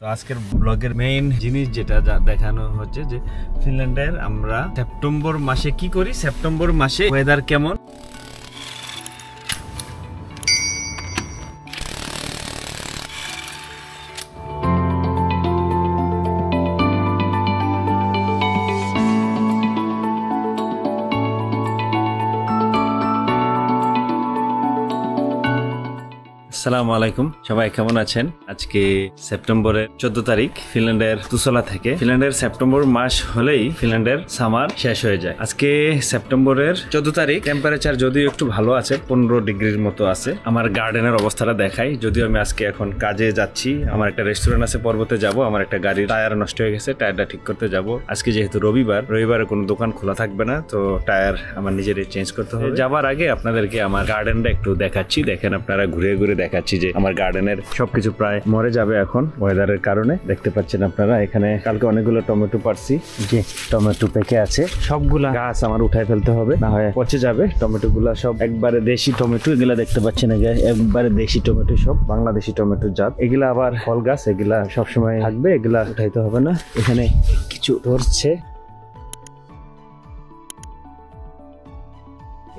তো আজকের ব্লগের মেইন জিনিস যেটা দেখানো হচ্ছে যে ফিনল্যান্ডের আমরা সেপ্টেম্বর মাসে কি করি, সেপ্টেম্বর মাসে ওয়েদার কেমন। আসসালামু আলাইকুম, সবাই কেমন আছেন? আজকে সেপ্টেম্বরের 14 তারিখ ফিনল্যান্ডের তুসলা থেকে। ফিনল্যান্ডের সেপ্টেম্বর মাস হলেই ফিনল্যান্ডের সামার শেষ হয়ে যায়। আজকে সেপ্টেম্বরের 14 তারিখ, টেম্পারেচার যদিও একটু ভালো আছে, 15 ডিগ্রির মতো আছে। আমার গার্ডেনের অবস্থাটা দেখাই। যদিও আমি আজকে এখন কাজে যাচ্ছি, আমার একটা রেস্টুরেন্ট আছে, পর্বতে যাব। আমার একটা গাড়ির টায়ার নষ্ট হয়ে গেছে, টায়ারটা ঠিক করতে যাব। আজকে যেহেতু রবিবারে কোনো দোকান খোলা থাকবে না, তো টায়ার আমার নিজেরই চেঞ্জ করতে হবে। যাবার আগে আপনাদেরকে আমার গার্ডেনটা একটু দেখাচ্ছি। দেখেন আপনারা, ঘুরে ঘুরে দেখাচ্ছি যে আমার গার্ডেনের সবকিছু প্রায় মরে যাবে এখন ওয়েদারের কারণে। দেখতে পাচ্ছেন আপনারা, এখানে কালকে অনেকগুলো টমেটো পারছি, যে টমেটো পেকে আছে। সবগুলা গাছ আমার উঠাই ফেলতে হবে, না হয় পচে যাবে। টমেটো গুলা সব একবারে দেশি টমেটো, এগুলা দেখতে পাচ্ছেন একবারে দেশি টমেটো, সব বাংলাদেশি টমেটো জাত। এগুলা আবার ফল গাছ, এগুলা সবসময় থাকবে, এগুলা উঠাইতে হবে না। এখানে কিছু ধরছে,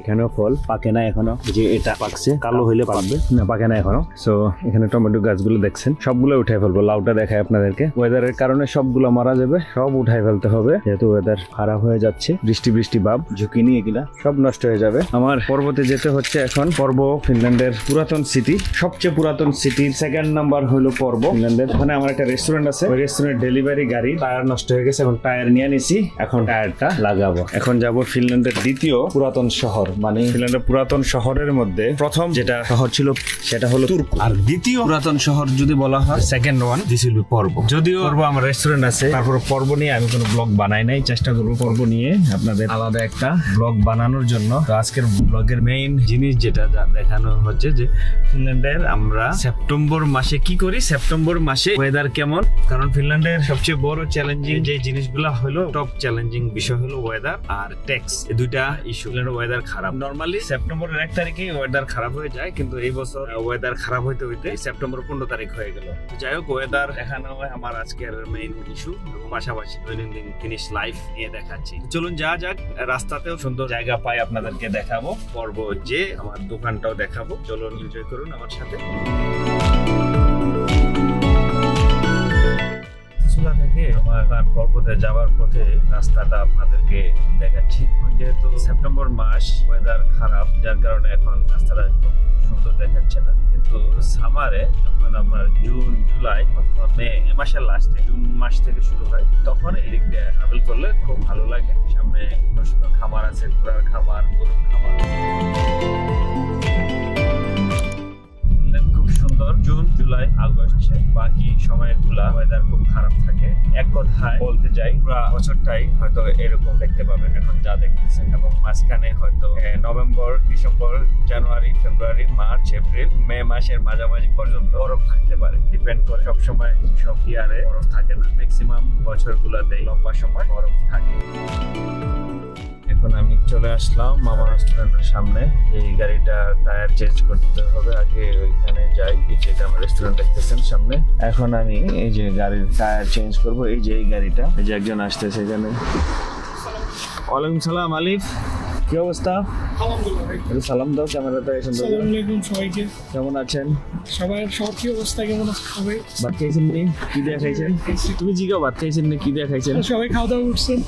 এখানেও ফল পাকে না এখনো, যে এটা পাকছে, কালো হইলে পাকবে না, পাকে না এখনো। সো এখানে টমেটো গাছগুলো দেখছেন, সবগুলো উঠাই ফেলবো। লাউটা দেখায় আপনাদেরকে, ওয়েদারের কারণে সবগুলো মারা যাবে, সব উঠাই ফেলতে হবে, যেহেতু ওয়েদার খারাপ হয়ে যাচ্ছে। বৃষ্টি ভাব, ঝুঁকি নিয়ে এগুলা সব নষ্ট হয়ে যাবে। আমার পর্বতে যেতে হচ্ছে এখন। পর্ব ফিনল্যান্ডের পুরাতন সিটি, সবচেয়ে পুরাতন সিটির সেকেন্ড নাম্বার হলো পর্ব ফিনল্যান্ডের। ওখানে আমার একটা রেস্টুরেন্ট আছে, ওই রেস্টুরেন্ট ডেলিভারি গাড়ি টায়ার নষ্ট হয়ে গেছে, এখন টায়ার নিয়ে নিছি, এখন টায়ারটা লাগাবো। এখন যাব ফিনল্যান্ডের দ্বিতীয় পুরাতন শহর, মানে ফিনল্যান্ডের পুরাতন শহরের মধ্যে প্রথম যেটা শহর ছিল সেটা হলো তুর্কু, আর দ্বিতীয় পুরাতন শহর যদি বলা হয় second one, this will be পর্ব। যদিও পর্ব আমার রেস্টুরেন্ট আছে, তারপর পর্ব নিয়ে আমি কোনো ব্লগ বানাই নাই। চেষ্টা করবো পর্ব নিয়ে আপনাদের আলাদা একটা ব্লগ বানানোর জন্য। তো আজকের ব্লগের মেইন জিনিস যেটা দেখানো হচ্ছে যে ফিনল্যান্ডের আমরা সেপ্টেম্বর মাসে কি করি, সেপ্টেম্বর মাসে ওয়েদার কেমন। কারণ ফিনল্যান্ডের সবচেয়ে বড় চ্যালেঞ্জিং যে জিনিসগুলো হলো, টপ চ্যালেঞ্জিং বিষয় হলো ওয়েদার আর ট্যাক্স। এই দুইটা ইস্যু। ওয়েদার খারাপ, নরমালি সেপ্টেম্বরের 1 তারিখেই ওয়েদার খারাপ হয়ে যায়, কিন্তু এই বছর ওয়েদার খারাপ হইতে সেপ্টেম্বর 15 তারিখ হয়ে গেল। যাই হোক, ওয়েদার দেখানো হয় আমার আজকের মেইন ইস্যু, এবং পাশাপাশি দৈনন্দিন ফিনিশ লাইফ নিয়ে দেখাচ্ছি। চলুন যাওয়া যাক। রাস্তাতেও সুন্দর জায়গা পাই আপনাদেরকে দেখাবো, পর্ব যে আমার দোকানটাও দেখাবো। চলুন এনজয় করুন আমার সাথে। থেকে আমার পর্বতে যাওয়ার পথে রাস্তাটা আপনাদেরকে দেখাচ্ছি। যেহেতু সেপ্টেম্বর মাস, ওয়েদার খারাপ, যার কারণে এখন রাস্তাটা খুব সুন্দর দেখাচ্ছে না। কিন্তু সামারে যখন আপনার জুন, জুলাই অথবা মে মাসের লাস্টে, জুন মাস থেকে শুরু হয়, তখন এই দিক দিয়ে ট্রাভেল করলে খুব ভালো লাগে। সামনে সুন্দর খামার আছে, ঘোড়ার খামার, গরুর খামার, খুব সুন্দর। জুন, জুলাই, আগস্ট, বাকি সময়গুলা ওয়েদার খুব খারাপ থাকে। এক কথায় বলতে যাই, পুরো বছরটাই হয়তো এরকম দেখতে পাবেন এখন যা দেখতেছেন। এবং মাঝখানে হয়তো নভেম্বর, ডিসেম্বর, জানুয়ারি, ফেব্রুয়ারি, মার্চ, এপ্রিল, মে মাসের মাঝামাঝি পর্যন্ত বরফ থাকতে পারে। ডিপেন্ড করে, সবসময় সব ইয়ারে বরফ থাকে না, ম্যাক্সিমাম বছরগুলোতেই লম্বা সময় বরফ থাকে। এখন আমি চলে আসলাম মামা রেস্টুরেন্টের সামনে। এই গাড়িটা টায়ার চেঞ্জ করতে হবে, আগে ওইখানে যাই। এই যে আমার রেস্টুরেন্ট দেখতেছেন সামনে, এখন আমি এই যে গাড়ির টায়ার চেঞ্জ করব। এই যে এই গাড়িটা, এই যে একজন আসতেছে এখানে। ওয়ালাইকুম সালাম আলিফ, কি অবস্থা? সালাম দাও ক্যামেরাতে। আসসালামু আলাইকুম সবাইকে, কেমন আছেন সবাই? সব কি অবস্থা, কেমন আছে সবাই? ভাত খাইছেন নি? কি দিয়ে খাইছেন? তুমি জিগাও, ভাত খাইছেন নি, কি দিয়ে খাইছেন? সবাই খাওয়া দাওয়া করছেন।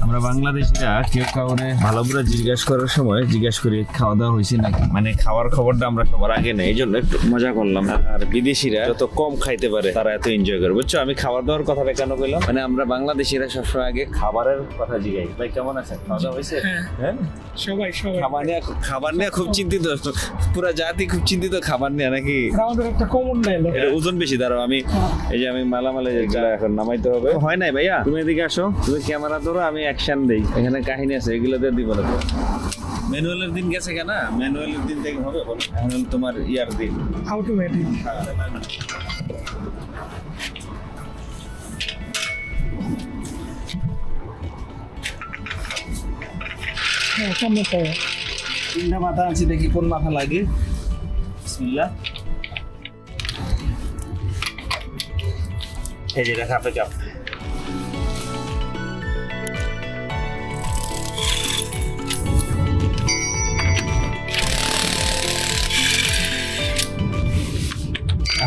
আমরা বাংলাদেশিরা কেউ কাউরে ভালো করে জিজ্ঞাসা করার সময় জিজ্ঞাসা করি খাওয়া দাওয়া হয়েছে নাকি, মানে খাওয়ার খবরটা আমরা সবার আগে নেই, এই জন্য একটু মজা করলাম। আর বিদেশিরা যত কম খাইতে পারে তারা এত এনজয় করে, বুঝছো? আমি খাওয়া দাওয়ার কথাটা কেন বললাম, মানে আমরা বাংলাদেশিরা সবসময় আগে খাবারের কথা জিজ্ঞাই, ভাই কেমন আছেন, খাওয়া দাওয়া হয়েছে? হ্যাঁ, সবাই খাবার নিয়ে খুব চিন্তিত, পুরা জাতি খুব চিন্তিত খাবার নিয়ে, নাকি? আমাদের একটা কমন নাই, এটা ওজন বেশি। দাঁড়াও, আমি এই যে আমি মালামালে এখন নামাইতে হবে। হয় নাই ভাইয়া, তুমি এদিকে আসো, তুমি ক্যামেরা ধরো, আমি অ্যাকশন দেই। এখানে কাহিনী আছে, এগুলো দিয়ে দিব না। ম্যানুয়ালের দিন গেছে কেন? ম্যানুয়ালের দিন থেকে হবে বলো, এখন তোমার ইয়ার দিন অটোমেটিক। তিনটা মাথা আছে, দেখি কোন মাথা লাগে। বিসমিল্লাহ। এই যে দেখা কাপ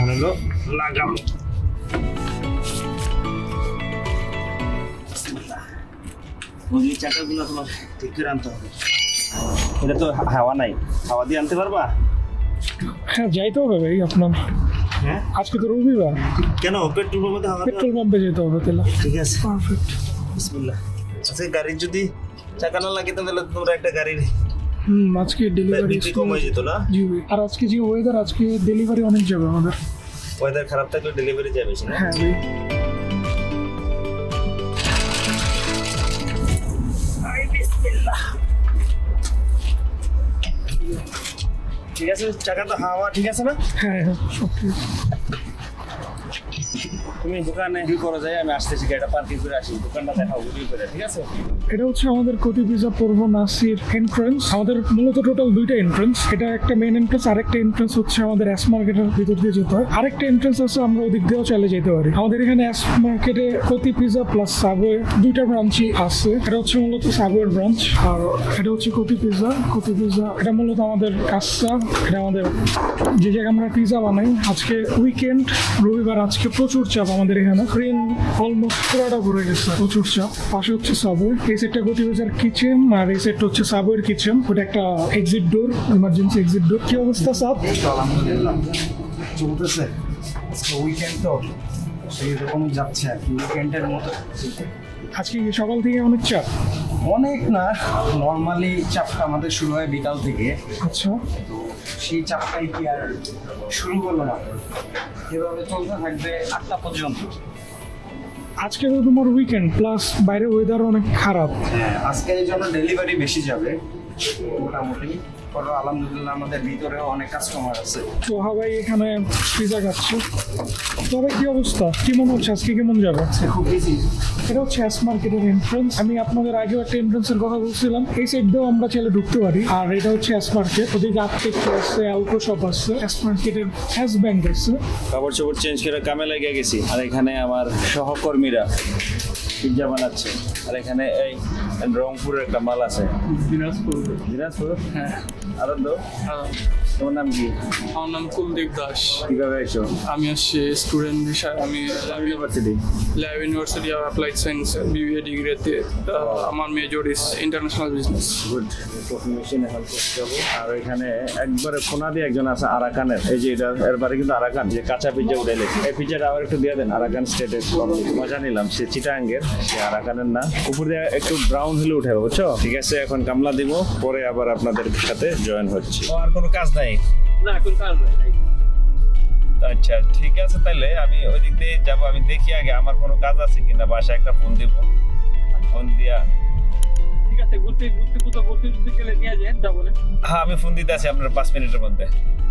হলো লাগাবো। বগির চাকাগুলো তোমার ঠিক করে আনতে হবে। এটা তো হাওয়া নাই, হাওয়া দিয়ে আনতে পারবা? হ্যাঁ যাইতে হবে ভাই আপনার। হ্যাঁ আজকে তো রবিবার। কেন? পেট্রোল পাম্পে হাওয়া, পেট্রোল পাম্পে যেতে হবে তাহলে। ঠিক আছে, পারফেক্ট। বিসমিল্লাহ। আচ্ছা গাড়ির যদি চাকা না লাগে তাহলে তোমরা একটা গাড়ির আজকে ডেলিভারি বিক্রি কম হয়ে যেত না? জি ভাই। আর আজকে যে ওয়েদার, আজকে ডেলিভারি অনেক যাবে আমাদের। ওয়েদার খারাপ থাকলে ডেলিভারি যাবে বেশি না? হ্যাঁ ভাই। ঠিক আছে, চাকা তো হাওয়া ঠিক আছে না? হ্যাঁ হ্যাঁ সব ঠিক। তুমি দোকানে কি করো যায়, আমি আসতেছি, গাড়িটা পার্কিং করে আসি, দোকানটা দেখাও ভিডিও করে, ঠিক আছে? এটা হচ্ছে আমাদের কোটি পিজা পূর্ব নাসির এন্ট্রান্স। আমাদের মূলত টোটাল দুইটা এন্ট্রান্স। এটা একটা মেইন এন্ট্রান্স, আরেকটা এন্ট্রান্স হচ্ছে আমাদের এস মার্কেটের ভিতর দিয়ে যেতে হয়। আরেকটা এন্ট্রান্স আছে, আমরা ওদিক দিয়েও চলে যেতে পারি। আমাদের এখানে এস মার্কেটে কোটি পিজা প্লাস সাবওয়ে দুইটা ব্রাঞ্চই আছে। এটা হচ্ছে মূলত সাবওয়ের ব্রাঞ্চ, আর এটা হচ্ছে কোটি পিজা। কোটি পিজা এটা মূলত আমাদের কাজটা, এটা আমাদের যে জায়গায় আমরা পিজা বানাই। আজকে উইকেন্ড, রবিবার, আজকে প্রচুর চাপ আমাদের এখানে। ট্রেন অলমোস্ট পুরোটা ভরে গেছে, প্রচুর চাপ। পাশে হচ্ছে সাবওয়ে, এই সেটটা কোটি পিজার কিচেন, আর এই সেটটা হচ্ছে সাবওয়ের কিচেন। ওটা একটা এক্সিট ডোর, ইমার্জেন্সি এক্সিট ডোর। কি অবস্থা সাব? আলহামদুলিল্লাহ চলতেছে। আজকে উইকেন্ড তো সেই রকমই যাচ্ছে আর কি, উইকেন্ডের মতো। আজকে সকাল থেকে অনেক চাপ? অনেক না, নর্মালি চাপটা আমাদের শুরু হয় বিকাল থেকে। আচ্ছা, তো সেই চাপটাই কি আর শুরু হলো না, এভাবে চলতে থাকবে 8টা পর্যন্ত। আজকে তো তোমার উইকেন্ড প্লাস বাইরে ওয়েদার অনেক খারাপ। হ্যাঁ, আজকে এই জন্য ডেলিভারি বেশি যাবে মোটামুটি। পরে আলহামদুলিল্লাহ আমাদের ভিতরেও অনেক কাস্টমার আছে। তো হাবাই এখানে পিজা খাচ্ছে। তবে কি অবস্থা, কি মনে হচ্ছে আজকে কেমন যাবে? খুব বেশি। এটা হচ্ছে এস মার্কেটের এন্ট্রান্স। আমি আপনাদের আগেও একটা এন্ট্রান্সের কথা বলছিলাম, এই সাইড দিয়েও আমরা চাইলে ঢুকতে পারি। আর এটা হচ্ছে এস মার্কেট, ওদিকে আপটেক আছে, অ্যালকো শপ আছে, এস মার্কেটের এস ব্যাংক আছে। কাপড় চোপড় চেঞ্জ করে কামে লেগে গেছি, আর এখানে আমার সহকর্মীরা পিজ্জা বানাচ্ছে। আর এখানে এই রংপুরের একটা মাল আছে। দিনাজপুর। দিনাজপুর? হ্যাঁ। আনন্দ। হ্যাঁ। তোমার নাম কি? আমার নাম কুলদীপ দাস। কিভাবে এসো? আমি আসছি স্টুডেন্ট হিসাবে। আমি university lab university of applied science BBA ডিগ্রিতে। আমার major is international business. Good. Profession এখন করতে যাবো। আর এখানে একবারে কোনা দিয়ে একজন আছে আরাকানের, এই যে এটা এর বাড়ি কিন্তু আরাকান, যে কাঁচা পিজ্জা উঠাইলে এই পিজ্জাটা আবার একটু দিয়ে দেন। আরাকান স্টেটের মজা নিলাম, সে চিটাঙ্গের, সে আরাকানের না। উপর দিয়ে একটু ব্রাউন হলে উঠাবো, বুঝছো? ঠিক আছে, এখন কামলা দিব, পরে আবার আপনাদের সাথে জয়েন হচ্ছে। আর কোনো কাজ নাই? না, এখন কাজ নাই। আচ্ছা ঠিক আছে, তাহলে আমি ওই দিক দিয়ে যাবো। আমি দেখি আগে আমার কোনো কাজ আছে কিনা, বাসায় একটা ফোন দিব, ফোন দিয়া। ঠিক আছে, ঘুরতে গেলে নিয়ে যান, যাবো না? হ্যাঁ, আমি ফোন দিতে আছি আপনার 5 মিনিটের মধ্যে।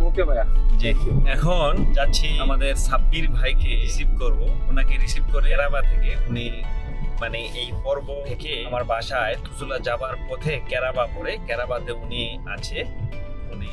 ওকে ভাইয়া। জি, এখন যাচ্ছি আমাদের সাব্বির ভাইকে রিসিভ করব। ওনাকে রিসিভ করে কেরাবা থেকে, উনি মানে এই পর্ব থেকে আমার বাসায় তুজুলা যাবার পথে কেরাবা পড়ে, কেরাবাতে উনি আছে। উনি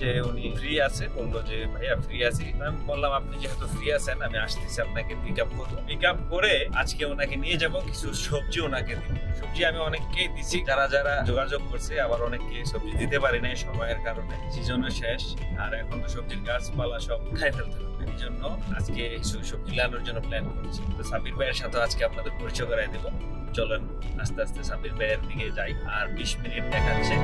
যে উনি ফ্রি আছে, বললো যে ভাইয়া ফ্রি আছি। আমি বললাম আপনি যেহেতু ফ্রি আছেন, আমি আসতেছি আপনাকে পিক আপ করবো। পিক আপ করে আজকে ওনাকে নিয়ে যাব, কিছু সবজি ওনাকে দিব। সবজি আমি অনেককেই দিছি, যারা যারা যোগাযোগ করছে, আবার অনেককে সবজি দিতে পারি নাই সময়ের কারণে, সিজনও শেষ, আর এখন তো সবজির গাছপালা সব খাই ফেলতে হবে। এই জন্য আজকে কিছু সবজি লানোর জন্য প্ল্যান করছি। তো সাব্বির ভাইয়ের সাথে আজকে আপনাদের পরিচয় করাই দেবো। চলেন আস্তে আস্তে সাব্বির ভাইয়ের দিকে যাই। আর 20 মিনিট দেখাচ্ছে।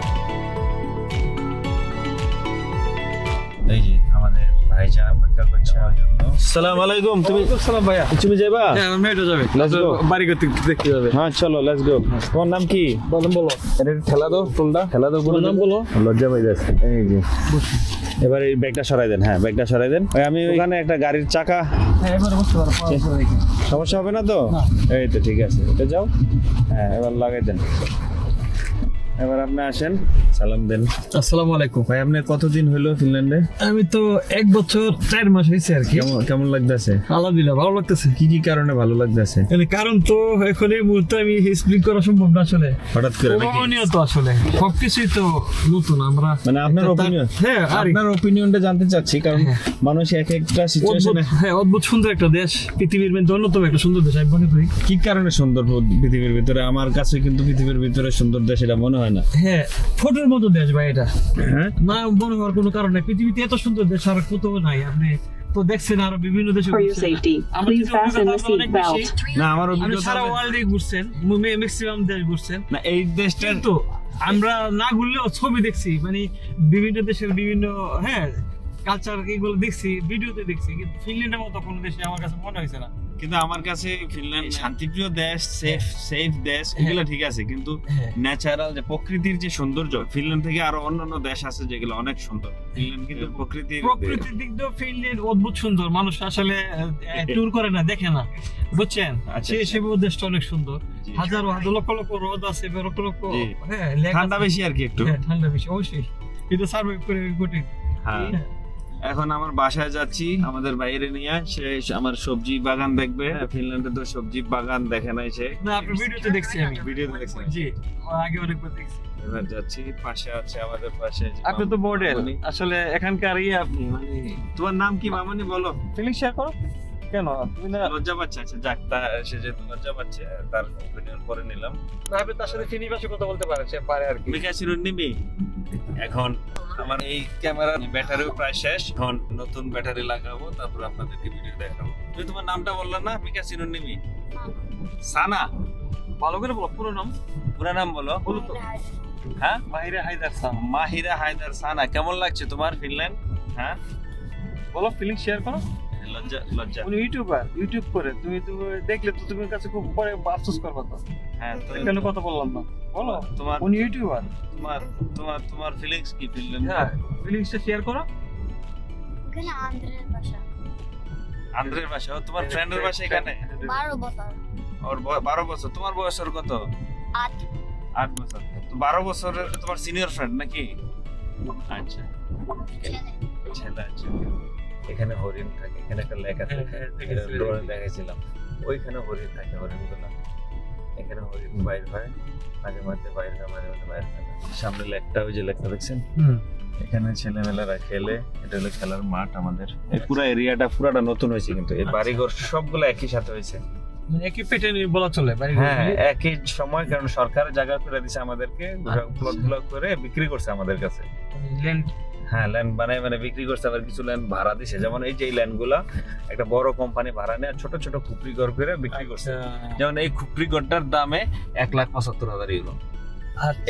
এই যে আমাদের ভাইজান অপেক্ষা করছে আমার জন্য। আসসালামু আলাইকুম। সালাম ভাইয়া। তুমি যাবা? হ্যাঁ, আমি মেয়েটা যাবে। Let's go. বাড়ি করতে দেখতে যাবে। হ্যাঁ চলো, লেটস গো। তোমার নাম কি? বলো। এটা ঠেলা দাও, টুলটা ঠেলা দাও। পুরো নাম বলো। লজ্জা পাই যাচ্ছে। এই যে এবার এই ব্যাগটা সরাই দেন। হ্যাঁ, ব্যাগটা সরাই দেন। ওই আমি ওখানে একটা গাড়ির চাকা, হ্যাঁ, এবারে বসতে পারো। সমস্যা হবে না তো? এই তো ঠিক আছে, এটা যাও। হ্যাঁ, এবার লাগাই দেন। এবার আপনি আসেন, সালাম দেন। আসসালামু আলাইকুম ভাই আপনি কতদিন হলো ফিনল্যান্ডে? আমি তো 1 বছর 4 মাস হয়েছে আর কি। কেমন লাগতেছে? আলহামদুলিল্লাহ ভালো লাগতেছে। কি কি কারণে ভালো লাগতেছে? কারণ তো এখন এই মুহূর্তে আমি এক্সপ্লেইন করা সম্ভব না আসলে, হঠাৎ করে নাকি? অভাবনীয় তো আসলে সবকিছুই তো নতুন। আমরা মানে আপনার অপিনিয়ন, হ্যাঁ আপনার অপিনিয়নটা জানতে চাচ্ছি, কারণ মানুষ এক একটা সিচুয়েশনে। হ্যাঁ, অদ্ভুত সুন্দর একটা দেশ, পৃথিবীর মধ্যে অন্যতম একটা সুন্দর দেশ আমি মনে করি। কি কারণে সুন্দর পৃথিবীর ভিতরে? আমার কাছে কিন্তু পৃথিবীর ভিতরে সুন্দর দেশ এটা মনে হয় না। হ্যাঁ, ফটোর মতো দেশ ভাই এটা, হ্যাঁ না মনে হওয়ার কোনো কারণ নাই। পৃথিবীতে এত সুন্দর দেশ আর কোথাও নাই। আপনি তো দেখছেন আরো বিভিন্ন দেশে For your safety, please fasten the seat belt. না, আমার আপনি অভিজ্ঞতা সারা ওয়ার্ল্ডে ঘুরছেন, ম্যাক্সিমাম দেশ ঘুরছেন, না এই দেশটা কিন্তু আমরা না ঘুরলেও ছবি দেখছি, মানে বিভিন্ন দেশের বিভিন্ন কালচার এগুলো দেখছি, ভিডিওতে দেখছি, কিন্তু ফিনল্যান্ডের মতো কোনো দেশে আমার কাছে মনে হয়েছে না। কিন্তু আমার কাছে ফিনল্যান্ড শান্তিপ্রিয় দেশ, সেফ দেশ, এগুলো ঠিক আছে, কিন্তু ন্যাচারাল যে প্রকৃতির যে সৌন্দর্য, ফিনল্যান্ড থেকে আরো অন্যান্য দেশ আছে যেগুলো অনেক সুন্দর। ফিনল্যান্ড কিন্তু প্রকৃতির দিক দিয়ে ফিনল্যান্ড অদ্ভুত সুন্দর। মানুষ আসলে ট্যুর করে না, দেখে না, বুঝছেন? সেই দেশটা অনেক সুন্দর। হাজার লক্ষ লক্ষ হ্রদ আছে, লক্ষ লক্ষ ঠান্ডা বেশি আর কি, একটু ঠান্ডা বেশি অবশ্যই, এটা সার্ভাইভ করে কঠিন। হ্যাঁ, এখন আমার বাসায় যাচ্ছি আমাদের বাইরে নিয়ে, সে আমার সবজি বাগান দেখবে। ফিনল্যান্ডে তো সবজি বাগান দেখে নাই সে। না, আপনি ভিডিওতে দেখছি, আমি ভিডিওতে দেখছি। জি, আগে অনেকবার দেখছি। এবার যাচ্ছি, পাশে আছে আমাদের পাশে। আপনি তো মডেল আসলে এখানকার আপনি, মানে তোমার নাম কি মামনি বলো? ফিলিং শেয়ার করো। কেন তুমি না লজ্জা পাচ্ছে? আচ্ছা যাক, সে যেহেতু লজ্জা পাচ্ছে, তার অপিনিয়ন পরে নিলাম। আপনি তার সাথে ফিনি ভাষায় কথা বলতে পারেন, সে পারে আর কি। বিকাশিরুন নিবি। এখন আমার এই ক্যামেরার ব্যাটারিও প্রায় শেষ, এখন নতুন ব্যাটারি লাগাবো, তারপর আপনাদেরকে ভিডিও দেখাবো। তুমি তোমার নামটা বললা না? বিকাশিরুন নিবি। সানা, ভালো করে বলো পুরো নাম। পুরো নাম বলো। হ্যাঁ, মাহিরা হায়দার সানা। মাহিরা হায়দার সানা। কেমন লাগছে তোমার ফিনল্যান্ড? হ্যাঁ বলো, ফিলিং শেয়ার করো। লজ্জা। উনি ইউটিউব করে, তুমি দেখলে তো তোমার কাছে খুব পরে আফসোস করবে তো। হ্যাঁ, তো কেন কথা বললাম না, বলো। তোমার উনি ইউটিউবার। তোমার ফিলিংস কি ফিনল্যান্ড? হ্যাঁ, ফিলিংসটা শেয়ার করো। এখানে আন্দ্রের বাসা। তোমার ফ্রেন্ডের বাসা এখানে? 12 বছর। ওর 12 বছর। তোমার বয়স ওর কত? 8 বছর। তো 12 বছরের তোমার সিনিয়র ফ্রেন্ড নাকি? আচ্ছা, ছেলে। আচ্ছা, এখানে হরিণ থাকে, এখানে একটা লেক আছে, ড্রোনে দেখাইছিলাম। ওইখানে হরিণ থাকে, হরিণগুলো এখানে হরিণ বাইর হয়, মাঝে মাঝে বাইর হয়, মাঝে মাঝে বাইর হয়। সামনে লেকটা, ওই যে লেকটা দেখছেন, এখানে ছেলেমেয়েরা খেলে। এটা হলো খেলার মাঠ আমাদের। এই পুরো এরিয়াটা পুরাটা নতুন হয়েছে, কিন্তু এই বাড়িঘর সবগুলো একই সাথে হয়েছে, মানে একই প্যাটার্ন বলা চলে। হ্যাঁ, একই সময়, কারণ সরকারের জায়গা করে দিছে আমাদেরকে, প্লট ব্লক করে বিক্রি করছে আমাদের কাছে। ল্যান্ড, হ্যাঁ, ল্যান্ড বানায় মানে বিক্রি করছে, আবার কিছু ল্যান্ড ভাড়া দিছে। যেমন এই যে এই ল্যান্ড গুলা একটা বড় কোম্পানি ভাড়া নেয়, ছোট ছোট খুপড়ি ঘর করে বিক্রি করছে। যেমন এই খুপড়ি ঘরটার দামে 1,75,000 ইউরো।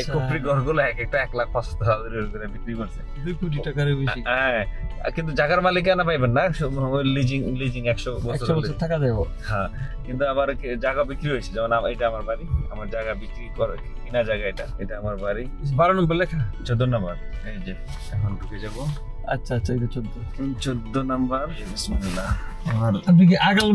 এই খুপড়ি ঘর গুলো একটা 1,75,000 ইউরো করে বিক্রি করছে। 2 কোটি টাকার বেশি। হ্যাঁ, কিন্তু জায়গার মালিকানা পাইবেন না, লিজিং 100 বছর টাকা দেবো। হ্যাঁ, কিন্তু আবার জায়গা বিক্রি হয়েছে। যেমন এটা আমার বাড়ি, আমার জায়গা বিক্রি করে কিনা জায়গা, এটা আমার বাড়ি। 12 নম্বর লেখা, 14 নম্বর। এই যে এখন ঢুকে যাবো। আচ্ছা, এটা 14 নাম্বার। বিসমিল্লাহ। আপনি কি আগাল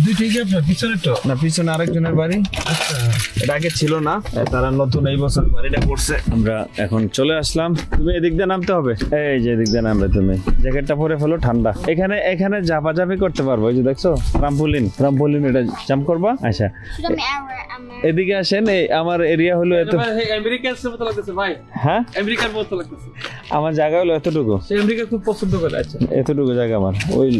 দুইটাই কি আপনার পিছনে? তো না, পিছনে আরেকজনের বাড়ি। আচ্ছা, এটা আগে ছিল না, তারা নতুন এই বছর বাড়িটা করছে। আমরা এখন চলে আসলাম। তুমি এদিক দিয়ে নামতে হবে, এই যে এদিক দিয়ে নামবে। তুমি জ্যাকেটটা পরে ফেলো, ঠান্ডা। এখানে ঝাপাঝাপি করতে পারবো। এই যে দেখছো ট্রাম্পোলিন, এটা জাম্প করবা। আচ্ছা, এদিকে আসেন। এই আমার এরিয়া হলো এত। আমেরিকার মতো লাগতেছে ভাই। হ্যাঁ, আমেরিকার মতো লাগতেছে। আমার জায়গা হলো এতটুকু। সে আমেরিকা খুব পছন্দ করে। আচ্ছা, এতটুকু জায়গা আমার। ওই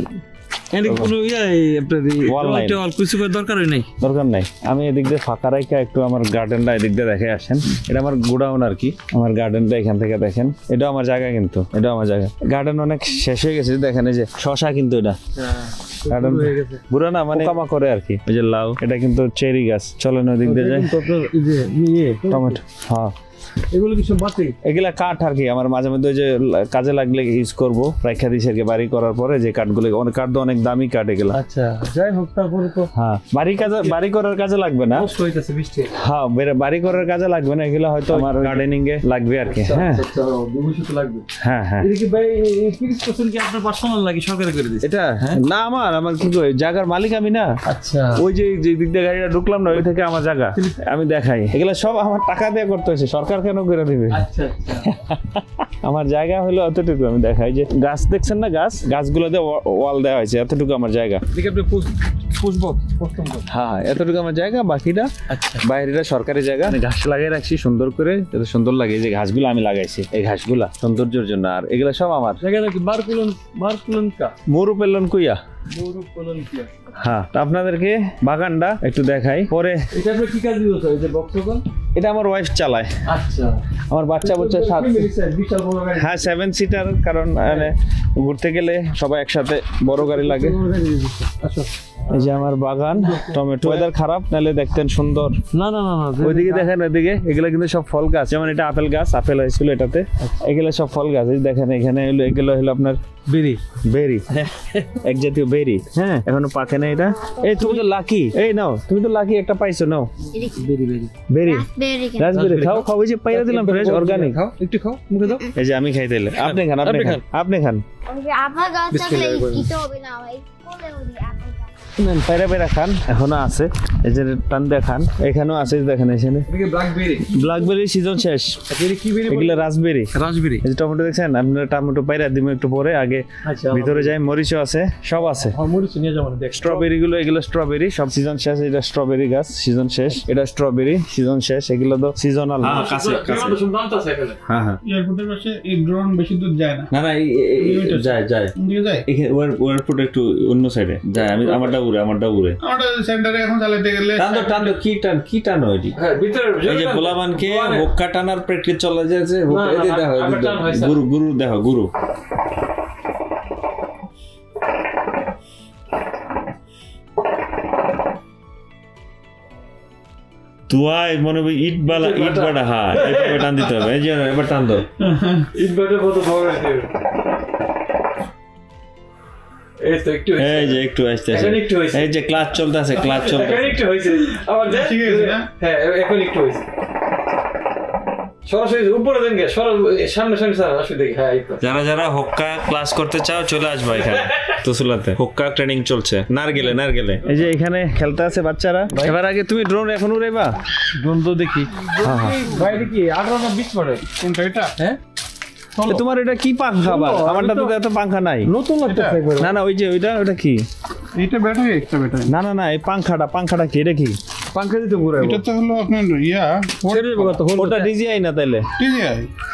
দরকার নাই। আমি এদিক দিয়ে ফাঁকা রাখা একটু আমার গার্ডেনটা এদিক দিয়ে দেখে আসেন। এটা আমার গোডাউন আর কি। আমার গার্ডেনটা এখান থেকে দেখেন। এটা আমার জায়গা, কিন্তু এটা আমার জায়গা। গার্ডেন অনেক শেষ হয়ে গেছে, দেখেন এই যে শশা, কিন্তু এটা গার্ডেন বুড়া না, মানে কামা করে আর কি। ওই যে লাউ, এটা কিন্তু চেরি গাছ। চলেন ওই দিক দিয়ে যায়। টমেটো, হ্যাঁ, এগুলো কিছু বাতি, এগুলা কাঠ আর কি। আমার মাঝে মধ্যে যে কাজে লাগলে ইউজ করবো, রাখা দিয়েছি আর কি। বাড়ি করার পরে যে কাঠগুলো, অনেক কাঠ তো অনেক দামি কাঠ এগুলা। আচ্ছা, যাই হোক, তারপরে তো হ্যাঁ, বাড়ি করার কাজে লাগবে না। হ্যাঁ, বাড়ি করার কাজে লাগবে না, এগুলা হয়তো আমার গার্ডেনিং এ লাগবে আর কি। হ্যাঁ, হ্যাঁ, হ্যাঁ। আপনার পার্সোনাল লাগে, সরকারি করে দিচ্ছে এটা? না, আমার কি কই, জায়গার মালিক আমি না। আচ্ছা, ওই যে দিক দিয়ে গাড়িটা ঢুকলাম না, ওই থেকে আমার জায়গা। আমি দেখাই, এগুলা সব আমার টাকা দিয়ে করতে হয়েছে। সরকার উপকার কেন করে দিবে? আচ্ছা আচ্ছা আমার জায়গা হলো অতটুকু। আমি দেখাই যে গাছ দেখছেন না, গাছগুলোতে ওয়াল দেওয়া হয়েছে, এতটুকু আমার জায়গা। দেখি আপনি পুষবো পোস্টম করুন। হ্যাঁ, এতটুকু আমার জায়গা, বাকিটা আচ্ছা বাইরেটা সরকারি জায়গা। ঘাস লাগিয়ে রাখছি সুন্দর করে, এত সুন্দর লাগে। যে ঘাসগুলো আমি লাগাইছি, এই ঘাসগুলা সৌন্দর্যের জন্য, আর এগুলা সব আমার। জায়গা নাকি মারকুলন কা মরু পেলন কুইয়া। মরুকুলন কি হ্যাঁ, তা আপনাদেরকে বাগানটা একটু দেখাই পরে। এটা আপনি কি কাজ দিয়েছো? এই যে বক্সকল? এটা আমার ওয়াইফ চালায়। আচ্ছা, আমার বাচ্চা বাচ্চা সাত, বিশাল বড় গাড়ি। হ্যাঁ 7 সিটার, কারণ ঘুরতে গেলে সবাই একসাথে বড় গাড়ি লাগে। আচ্ছা, এই যে আমার বাগান, টমেটো। ওয়েদার খারাপ নাহলে দেখতেন সুন্দর। না না না না, ওইদিকে দেখেন, ওইদিকে এগুলো কিন্তু সব ফল গাছ। যেমন এটা আপেল গাছ, আপেল হয়েছিল এটাতে। এগুলো সব ফল গাছ। এই দেখেন এখানে হলো, এগুলো হলো আপনার বেরি, এক জাতীয় বেরি। হ্যাঁ, এখনো পাকে না এটা। এই তুমি তো লাকি, এই নাও, তুমি তো লাকি একটা পাইছো, নাও বেরি, রাসবেরি। খাও খাও, ওই যে পাইরা দিলাম, ফ্রেশ অর্গানিক। খাও, একটু খাও, মুখে দাও। এই যে আমি খাইতে এলে, আপনি খান, আপনি খান। আপনার গাছ থাকলে দিতে হবে না ভাই, কোলে ওদি আপনার নেন, পায়রা খান, এখনো আছে। এই যে টান দেখান, এখানেও আছে, দেখেন এখানে এদিকে ব্ল্যাকবেরি সিজন শেষ। এদিকে কি বেরি? এগুলো রাসবেরি। রাসবেরি। এই যে টমেটো দেখছেন, আপনারা টমেটো পায়রা দিব একটু পরে, আগে আচ্ছা, ভিতরে যাই। মরিচও আছে, সব আছে। মরিচ নিয়ে যাবো না, দেখ। স্ট্রবেরি গুলো, এগুলো স্ট্রবেরি, সব সিজন শেষ। এটা স্ট্রবেরি গাছ, সিজন শেষ। এটা স্ট্রবেরি, সিজন শেষ। এগুলো তো সিজনাল। কাছে হ্যাঁ হ্যাঁ, এয়ারপোর্টের পাশে এই ড্রোন বেশি দূর যায় না। না না, যায় দিয়ে যায় এখানে এয়ারপোর্ট একটু অন্য সাইডে যায়। আমি আমারটা উড়ে আমাদের সেন্টারে এখন চালাতে গেলে টান কি টান হয়? হ্যাঁ, ভিতরে এই যে গোলাবানকে হুক্কা টানার প্র্যাকটিস চলে যাচ্ছে। গুরু দেখো, গুরু। তুই মনে হবে ইট বাড়া। হ্যাঁ, এভাবে টান দিতে হবে। এই যে এবার টান দাও। ইট বাটা কত বড় আছে? এই তো একটু হইছে। এই যে একটু আসছে, এখন একটু হইছে। এই যে ক্লাচ চলতেছে, এখন একটু হইছে। আবার ঠিক আছে না? হ্যাঁ, এখন একটু হইছে। সরাসরি উপরে দেন গে, সামনে সারা আসলে দেখি। হ্যাঁ, এই তো। যারা হোক্কা ক্লাস করতে চাও চলে আসবা এখানে তুসুলাতে। হোক্কা ট্রেনিং চলছে নারগেলে। এই যে এখানে খেলতে আছে বাচ্চারা। এবার আগে তুমি ড্রোন এখন উড়াইবা? ড্রোন তো দেখি। হ্যাঁ হ্যাঁ, বাইরে কি 18 না 20 পড়ে? কোনটা এটা? হ্যাঁ, তোমার এটা কি পাখা? আবার আমারটা তো এত পাখা নাই। নতুন লাগতেছে একবার। না না, ওই যে ওইটা কি? এটা ব্যাটারি, একটা ব্যাটারি। না, এই পাংখাটা কি? এটা কি? পাঙ্খা দিতে ঘুরাইবো। এটা তো হলো আপনার ছেড়ে দেবো কত হলো? ওটা ডিজিআই না তাইলে?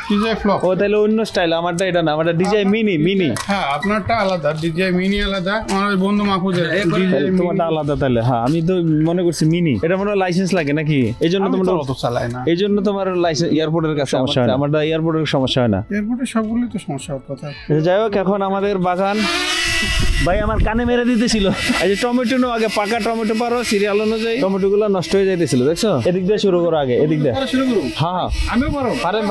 ডিজাই ফ্লপ। ও তাইলে অন্য স্টাইল। আমারটা এটা না, আমারটা ডিজিআই মিনি। হ্যাঁ, আপনারটা আলাদা, ডিজাই মিনি আলাদা। আমার ওই বন্ধু মাহফুজের তোমারটা আলাদা তাইলে। হ্যাঁ, আমি তো মনে করছি মিনি। এটা মনে হয় লাইসেন্স লাগে নাকি? এই জন্য তোমার অত চালায় না। এই জন্য তোমার লাইসেন্স এয়ারপোর্টের কাছে সমস্যা হয় না। আমারটা এয়ারপোর্টের সমস্যা হয় না। এয়ারপোর্টে সবগুলোই তো সমস্যা হওয়ার কথা। যাই হোক, এখন আমাদের বাগান ভাই আমার কানে মেরে দিতেছিল। এই যে টমেটো নো, আগে পাকা টমেটো পারো সিরিয়াল অনুযায়ী। টমেটো গুলো নষ্ট হয়ে যাইতেছিল, দেখছো? এদিক দিয়ে শুরু করো আগে, এদিক দিয়ে হ্যাঁ আমিও পারো। পারেন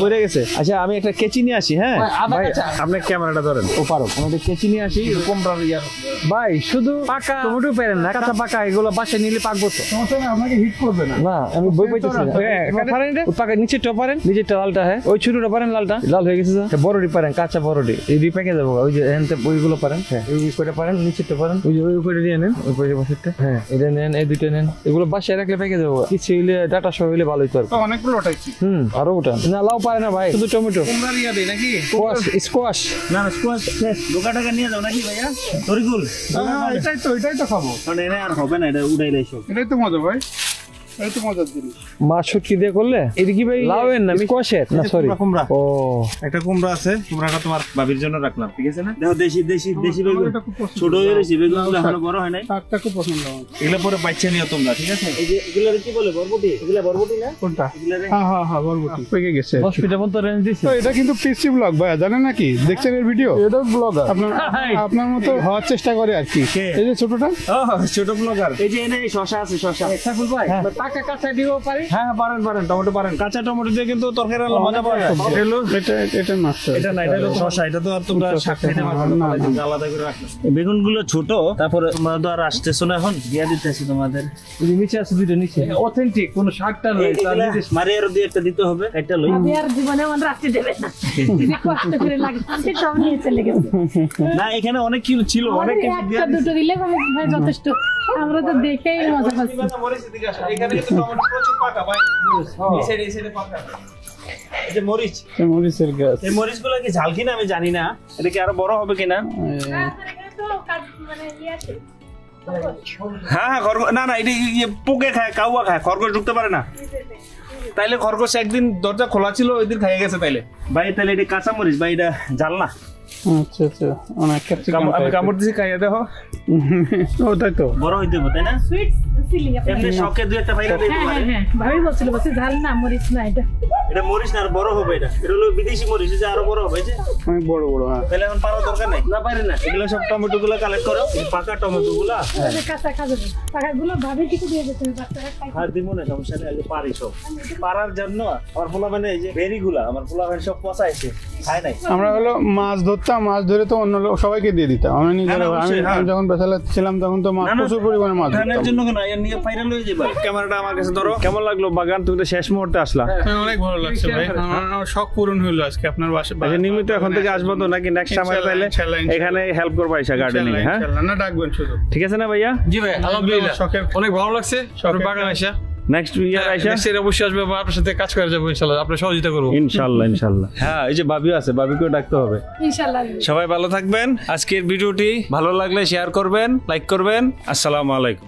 পড়ে গেছে। আচ্ছা, আমি একটা কেচি নিয়ে আসি। হ্যাঁ ভাই, আপনি ক্যামেরাটা ধরেন। ও পারো, আমি একটা কেচি নিয়ে আসি। ভাই শুধু পাকা টমেটো পারেন না, কাঁচা পাকা এগুলো বাসায় নিলে পাকবো তো। সমস্যা না, আপনাকে হিট করবে না। না, আমি বই পাইতেছি না। পারেন রে, পাকা নিচেরটা পারেন, নিচেরটা লালটা। হ্যাঁ, ওই ছোটটা পারেন, লালটা লাল হয়ে গেছে। বড়টি পারেন, কাঁচা বড়টি। এই দুই প্যাকে যাবো। ওই যে ওইগুলো পারেন। হ্যাঁ, ওই করে পারেন, নিচেরটা পারেন। ওই যে ওই করে নিয়ে নেন, ওই করে বসেরটা। হ্যাঁ, এটা নেন, এই দুইটা নেন। এগুলো বাসায় রাখলে প্যাকে যাবো। কিছু হইলে ডাটা সহ হইলে ভালোই তো। অনেকগুলো ওঠাইছি। আরো উঠান। না, লাউ পারে না ভাই, শুধু টমেটো। নাকি স্কোয়াশ না স্কোয়াশ দোকা টাকা নিয়ে যাও নাকি ভাইয়া? তরিকুল, এটাই তো খাবো। মানে এনে আর হবে না, এটা উড়াইলে সব। এটাই তো মজা ভাই, এই তো মজার জিনিস। মাছ শুটকি দিয়ে করলে এদিকে ভাই লাউয়ের না স্কোয়াশের না, সরি কুমড়া। ও, একটা কুমড়া আছে, কুমড়াটা তোমার ভাবির জন্য রাখলাম, ঠিক আছে না? দেখো দেশি বেগুন, ছোট হয়ে গেছে বেগুনগুলো, এখনো বড় হয় নাই। শাকটা খুব পছন্দ আমার। এগুলো পরে বাচ্চা নিও তোমরা, ঠিক আছে? এই যে এগুলারে কি বলে, বরবটি? এগুলা বরবটি না? কোনটা? হ্যাঁ বরবটি পেকে গেছে। হসপিটাল পর্যন্ত রেঞ্জ দিছে। তো এটা কিন্তু পিসি ব্লগ ভাই, জানেন নাকি? দেখছেন এর ভিডিও? এটা ব্লগার আপনার মতো হওয়ার চেষ্টা করে আর কি। এই যে ছোটটা, ছোট ব্লগার। এই যে এনে শশা আছে, শশা। সাইফুল ভাই, পাকা কাঁচা দিও পারি? হ্যাঁ পারেন, টমেটো পারেন। কাঁচা টমেটো দিয়ে কিন্তু তরকারি মজা পাওয়া যায়। এটা মাস্টার। এটা না, এটা হলো শশা। এটা তো আর তোমরা শাক খাইতে পারবে না, আলাদা করে রাখো। বেগুনগুলো ছোট, তারপরে তোমরা তো আর আসতেছো না, এখন দিয়া দিতেছি তোমাদের। এই যে নিচে আছে দুইটা, নিচে অথেন্টিক কোন শাকটা নয়, তার নিচে মারিয়ার দিয়ে একটা দিতে হবে। এটা লই আর জীবনে মন রাখতে দেবে না, কষ্ট করে লাগে সব নিয়ে চলে গেছে। না, এখানে অনেক কিছু ছিল, অনেক কিছু একটা দুটো দিলে ভাই যথেষ্ট। আমরা তো দেখেই মজা পাচ্ছি। টমেটো প্রচুর পাকা ভাই, এই সাইডে পাকা। এই যে মরিচ, মরিচের গাছ। এই মরিচগুলো কি ঝাল কিনা আমি জানি না, এটা কি আরো বড় হবে কিনা? হ্যাঁ হ্যাঁ, না না, এটা পোকে খায়, কাউয়া খায়, খরগোশ ঢুকতে পারে না। তাইলে খরগোশ একদিন দরজা খোলা ছিল, ওই দিন খাইয়ে গেছে। তাইলে ভাই, তাহলে এটা কাঁচা মরিচ ভাই, এটা ঝাল না? আচ্ছা আচ্ছা, অনেক ক্যাপসিকাম আমি কামড় দিছি, খাইয়ে দেখো। ও তাই তো, বড় হইতে হবে তাই না? সুইট চিলি এমনি শখে দুই একটা ভাইরা দিতে পারে। হ্যাঁ, ভাবি বলছিল বসে ঝাল না, মরিচ না এটা। এটা মরিচ না, আর বড় হবে এটা। এটা হলো বিদেশি মরিচ, যে আরো বড় হবে। যে অনেক বড় বড়। হ্যাঁ, তাহলে এখন পারার দরকার নাই। না পারে না, এগুলো সব টমেটো গুলো কালেক্ট করো, এই পাকা টমেটো গুলা। কাঁচা খাবে, পাকাগুলো ভাবি কিছু দিয়ে দিতে হবে, বাচ্চারা খাই। আর দিব না, সমস্যা নেই। আগে পারি সব পারার জন্য আমার পোলা, মানে এই যে বেরি গুলা আমার পোলা মানে সব পচাইছে, খায় নাই। আমরা হলো মাছ ধরতাম, মাছ ধরে তো অন্য সবাইকে দিয়ে দিতাম। আমি নিজেরা, আমি যখন বেসালা ছিলাম তখন তো মাছ প্রচুর পরিমাণে মাছ ধানের ধরতাম। জন্য কেন এর নিয়ে ফাইনাল হয়ে যাবে। ক্যামেরাটা আমার কাছে ধরো। কেমন লাগলো বাগান? তুমি তো শেষ মুহূর্তে আসলা। অনেক ভালো লাগছে ভাই, আমার শখ পূরণ হলো আজকে আপনার বাসায়। আচ্ছা, নিয়মিত এখন থেকে আসবো তো নাকি নেক্সট সময় পাইলে এখানে হেল্প করবা এসে গার্ডেনিং? হ্যাঁ, না ডাকবেন শুধু। ঠিক আছে না ভাইয়া? জি ভাই, আলহামদুলিল্লাহ অনেক ভালো লাগছে আপনার বাগান আইসা। নেক্সট ইয়ার আইসা অবশ্যই আসবে, আপনার সাথে কাজ করে যাবো ইনশাআল্লাহ, আপনার সহযোগিতা করবো ইনশাআল্লাহ ইনশাআল্লাহ। হ্যাঁ, এই যে ভাবিও আছে, ভাবিকেও ডাকতে হবে ইনশাআল্লাহ। সবাই ভালো থাকবেন। আজকের ভিডিওটি ভালো লাগলে শেয়ার করবেন, লাইক করবেন। আসসালামু আলাইকুম।